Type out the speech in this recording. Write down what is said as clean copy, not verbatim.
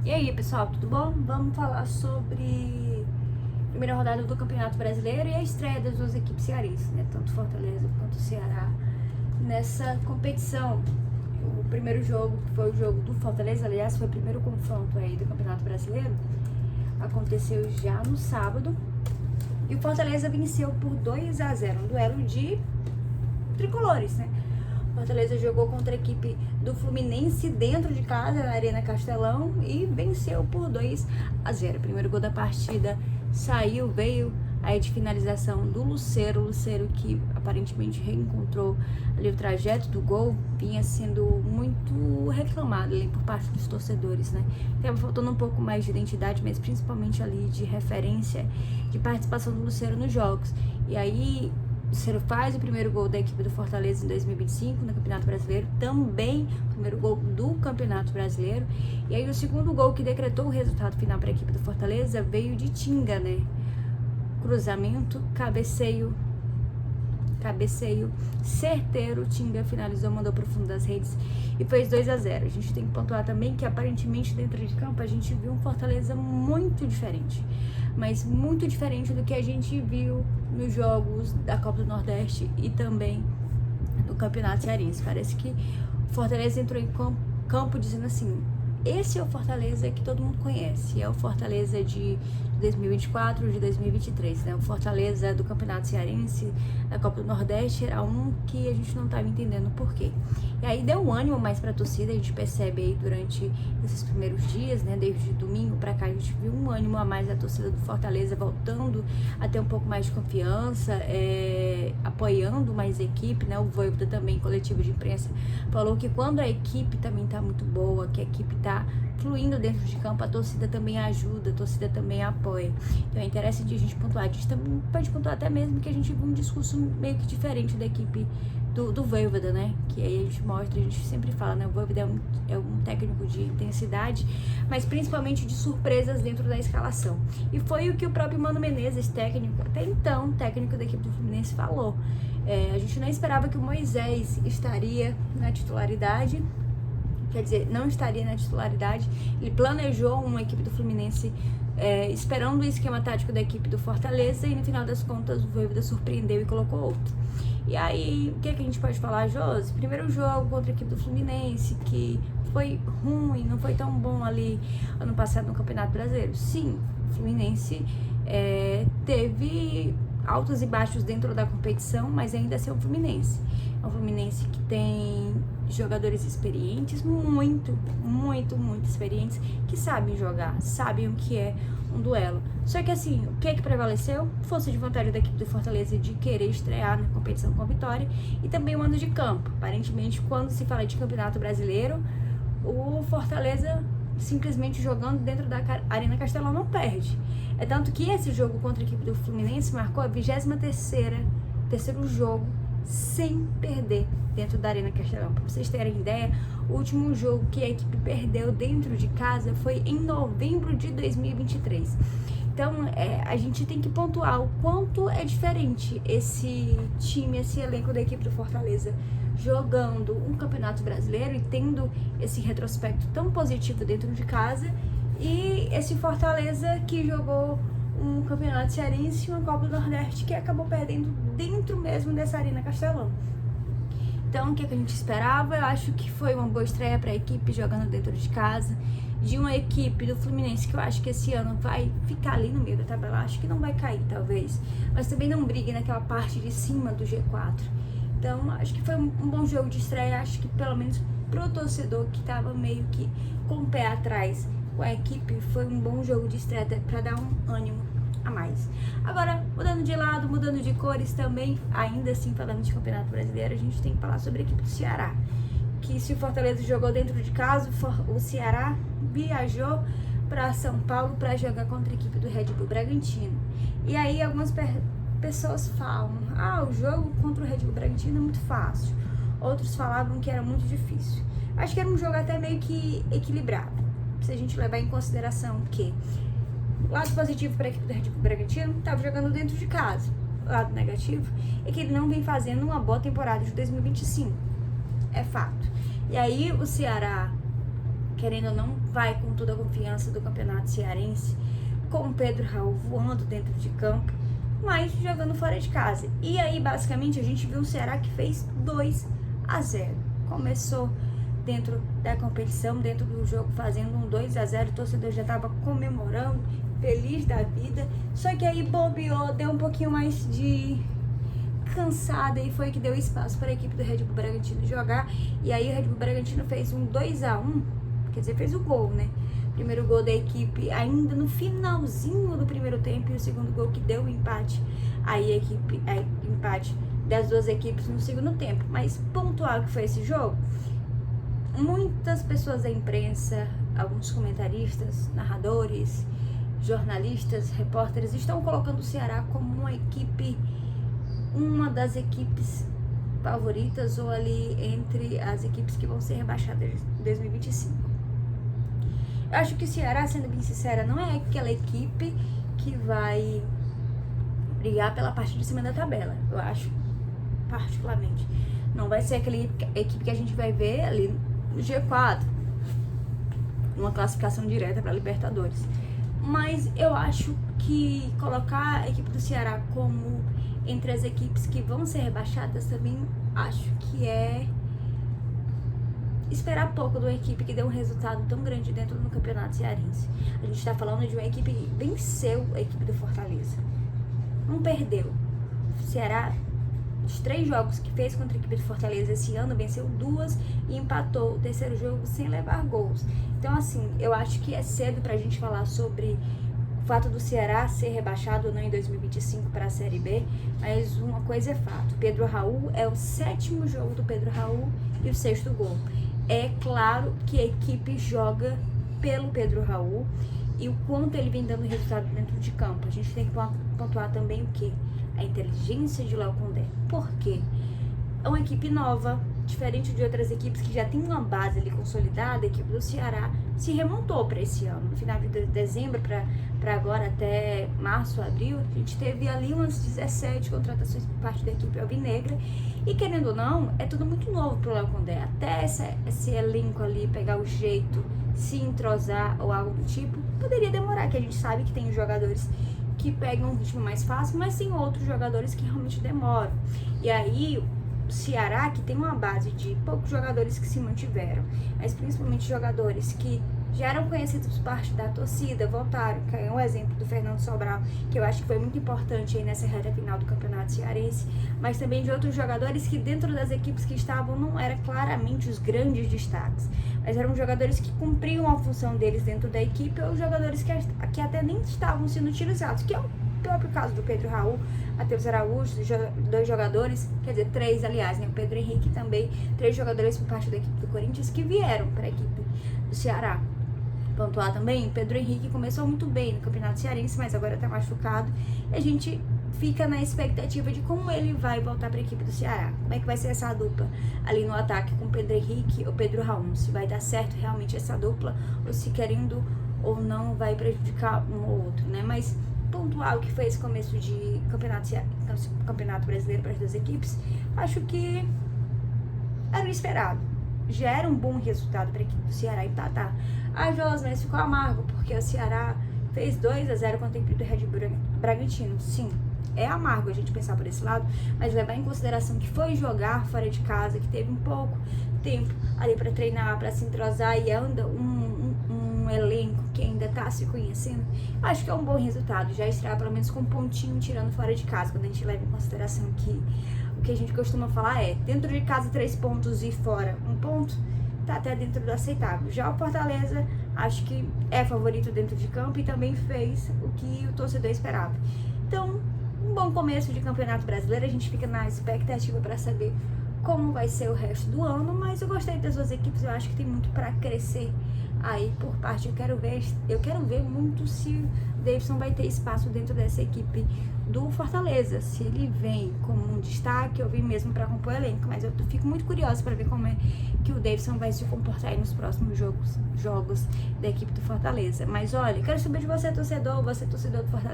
E aí, pessoal, tudo bom? Vamos falar sobre a primeira rodada do Campeonato Brasileiro e a estreia das duas equipes cearenses, né? Tanto Fortaleza quanto Ceará nessa competição. O primeiro jogo, que foi o jogo do Fortaleza, aliás, foi o primeiro confronto aí do Campeonato Brasileiro, aconteceu já no sábado. E o Fortaleza venceu por 2-0, um duelo de tricolores, né? Fortaleza jogou contra a equipe do Fluminense dentro de casa, na Arena Castelão, e venceu por 2-0. O primeiro gol da partida veio aí de finalização do Lucero que aparentemente reencontrou ali o trajeto do gol, vinha sendo muito reclamado ali por parte dos torcedores, né? Estava faltando um pouco mais de identidade, mas principalmente ali de referência, de participação do Lucero nos jogos. E aí o Ciro faz o primeiro gol da equipe do Fortaleza em 2025 no Campeonato Brasileiro, também o primeiro gol do Campeonato Brasileiro. E aí o segundo gol que decretou o resultado final para a equipe do Fortaleza veio de Tinga, né? Cruzamento, cabeceio certeiro, Tinga finalizou, mandou pro fundo das redes e fez 2-0. A gente tem que pontuar também que aparentemente dentro de campo a gente viu um Fortaleza muito diferente, mas muito diferente do que a gente viu nos jogos da Copa do Nordeste e também no Campeonato Cearense. Parece que o Fortaleza entrou em campo dizendo assim: esse é o Fortaleza que todo mundo conhece, é o Fortaleza de 2024, de 2023, né? O Fortaleza do Campeonato Cearense, da Copa do Nordeste, era um que a gente não estava entendendo por quê. E aí deu um ânimo mais para a torcida, a gente percebe aí durante esses primeiros dias, né? Desde domingo para cá, a gente viu um ânimo a mais da torcida do Fortaleza voltando a ter um pouco mais de confiança, apoiando mais a equipe, né? O Vojvoda também, coletivo de imprensa, falou que quando a equipe também tá muito boa, que a equipe tá fluindo dentro de campo, a torcida também ajuda, a torcida também apoia. Então é interessante a gente pontuar. A gente também pode pontuar até mesmo que a gente viu um discurso meio que diferente da equipe do Vojvoda, né? Que aí a gente mostra, a gente sempre fala, né? O Vojvoda é um técnico de intensidade, mas principalmente de surpresas dentro da escalação. E foi o que o próprio Mano Menezes, técnico, até então, técnico da equipe do Fluminense, falou. A gente não esperava que o Moisés estaria na titularidade, quer dizer, não estaria na titularidade. Ele planejou uma equipe do Fluminense esperando o esquema tático da equipe do Fortaleza e no final das contas o Vojvoda surpreendeu e colocou outro. E aí, o que a gente pode falar, Josi? Primeiro jogo contra a equipe do Fluminense, que foi ruim, não foi tão bom ali ano passado no Campeonato Brasileiro. Sim, o Fluminense teve altos e baixos dentro da competição, mas ainda assim é um Fluminense. É um Fluminense que tem jogadores experientes, muito experientes, que sabem jogar, sabem o que é um duelo. Só que assim, o que é que prevaleceu? Força de vontade da equipe do Fortaleza de querer estrear na competição com vitória e também o mando de campo. Aparentemente, quando se fala de Campeonato Brasileiro, o Fortaleza simplesmente jogando dentro da Arena Castelão não perde. É tanto que esse jogo contra a equipe do Fluminense marcou a 23º jogo sem perder dentro da Arena Castelão. Para vocês terem ideia, o último jogo que a equipe perdeu dentro de casa foi em novembro de 2023. Então, a gente tem que pontuar o quanto é diferente esse time, esse elenco da equipe do Fortaleza jogando um campeonato brasileiro e tendo esse retrospecto tão positivo dentro de casa, e esse Fortaleza que jogou um campeonato cearense e uma Copa do Nordeste que acabou perdendo dentro mesmo dessa Arena Castelão. Então, o que a gente esperava? Eu acho que foi uma boa estreia para a equipe jogando dentro de casa, de uma equipe do Fluminense que eu acho que esse ano vai ficar ali no meio da tabela. Acho que não vai cair, talvez, mas também não brigue naquela parte de cima do G4. Então, acho que foi um bom jogo de estreia. Acho que pelo menos pro torcedor que estava meio que com o pé atrás com a equipe, foi um bom jogo de estreia para dar um ânimo a mais. Agora, mudando de lado, mudando de cores também, ainda assim falando de Campeonato Brasileiro, a gente tem que falar sobre a equipe do Ceará, que se o Fortaleza jogou dentro de casa, o Ceará viajou para São Paulo para jogar contra a equipe do Red Bull Bragantino. E aí algumas pessoas falam: o jogo contra o Red Bull Bragantino é muito fácil. Outros falavam que era muito difícil. Acho que era um jogo até meio que equilibrado, se a gente levar em consideração que o lado positivo para a equipe do Red Bull Bragantino estava jogando dentro de casa. O lado negativo é que ele não vem fazendo uma boa temporada de 2025. É fato. E aí o Ceará querendo ou não, vai com toda a confiança do campeonato cearense, com o Pedro Raul voando dentro de campo, mas jogando fora de casa. E aí, basicamente, a gente viu um Ceará que fez 2-0. Começou dentro da competição, dentro do jogo, fazendo um 2-0, o torcedor já estava comemorando, feliz da vida, só que aí bobeou, deu um pouquinho mais de cansada e foi que deu espaço para a equipe do Red Bull Bragantino jogar, e aí o Red Bull Bragantino fez um 2-1, quer dizer, fez o gol, né? Primeiro gol da equipe ainda no finalzinho do primeiro tempo, e o segundo gol que deu o empate, aí empate das duas equipes no segundo tempo. Mas pontual que foi esse jogo, muitas pessoas da imprensa, alguns comentaristas, narradores, jornalistas, repórteres estão colocando o Ceará como uma das equipes favoritas, ou ali entre as equipes que vão ser rebaixadas em 2025. Eu acho que o Ceará, sendo bem sincera, não é aquela equipe que vai brigar pela parte de cima da tabela. Eu acho, particularmente, não vai ser aquela equipe que a gente vai ver ali no G4, uma classificação direta para Libertadores. Mas eu acho que colocar a equipe do Ceará como entre as equipes que vão ser rebaixadas também acho que é esperar pouco de uma equipe que deu um resultado tão grande dentro do campeonato cearense. A gente está falando de uma equipe que venceu a equipe do Fortaleza, não perdeu. O Ceará, os 3 jogos que fez contra a equipe do Fortaleza esse ano, venceu 2 e empatou o terceiro jogo sem levar gols. Então, assim, eu acho que é cedo pra gente falar sobre o fato do Ceará ser rebaixado ou não em 2025 para a Série B, mas uma coisa é fato: Pedro Raul é o 7º jogo do Pedro Raul e o 6º gol. É claro que a equipe joga pelo Pedro Raul e o quanto ele vem dando resultado dentro de campo. A gente tem que pontuar também o quê? A inteligência de Léo Condé. Por quê? É uma equipe nova, diferente de outras equipes que já tem uma base ali consolidada. A equipe do Ceará se remontou para esse ano. No final de dezembro para agora, até março, abril, a gente teve ali umas 17 contratações por parte da equipe alvinegra. E querendo ou não, é tudo muito novo pro Léo Condé. Até esse elenco ali pegar o jeito, se entrosar ou algo do tipo, poderia demorar, que a gente sabe que tem jogadores que pegam um ritmo mais fácil, mas tem outros jogadores que realmente demoram. E aí, o Ceará, que tem uma base de poucos jogadores que se mantiveram, mas principalmente jogadores que já eram conhecidos por parte da torcida, voltaram, que é um exemplo do Fernando Sobral, que eu acho que foi muito importante aí nessa reta final do campeonato cearense, mas também de outros jogadores que dentro das equipes que estavam não eram claramente os grandes destaques, mas eram jogadores que cumpriam a função deles dentro da equipe, ou jogadores que até nem estavam sendo utilizados, que é o próprio caso do Pedro Raul, Matheus Araújo, 2 jogadores, quer dizer, 3 aliás, né? O Pedro Henrique também, 3 jogadores por parte da equipe do Corinthians que vieram para a equipe do Ceará. Pontuar também, Pedro Henrique começou muito bem no campeonato cearense, mas agora está machucado, e a gente fica na expectativa de como ele vai voltar para a equipe do Ceará. Como é que vai ser essa dupla ali no ataque com Pedro Henrique ou Pedro Raul? Se vai dar certo realmente essa dupla, ou se querendo ou não vai prejudicar um ou outro, né? Mas pontual que foi esse começo de campeonato brasileiro para as duas equipes, acho que era o esperado. Já era um bom resultado para a equipe do Ceará empatar. Mas ficou amargo, porque o Ceará fez 2-0 contra a equipe do Red Bull Bragantino. Sim, é amargo a gente pensar por esse lado, mas levar em consideração que foi jogar fora de casa, que teve um pouco tempo ali para treinar, para se entrosar, e anda um elenco que ainda está se conhecendo, acho que é um bom resultado. Já estrear pelo menos com um pontinho tirando fora de casa, quando a gente leva em consideração que o que a gente costuma falar é dentro de casa 3 pontos e fora 1 ponto, tá até dentro do aceitável. Já o Fortaleza, acho que é favorito dentro de campo e também fez o que o torcedor esperava. Então, um bom começo de campeonato brasileiro. A gente fica na expectativa para saber como vai ser o resto do ano, mas eu gostei das duas equipes. Eu acho que tem muito para crescer aí por parte. Eu quero ver muito se o Davidson vai ter espaço dentro dessa equipe do Fortaleza, se ele vem como um destaque ou vem mesmo para compor o elenco, mas eu fico muito curiosa para ver como é que o Davidson vai se comportar aí nos próximos jogos da equipe do Fortaleza. Mas olha, quero saber de você, torcedor do Fortaleza.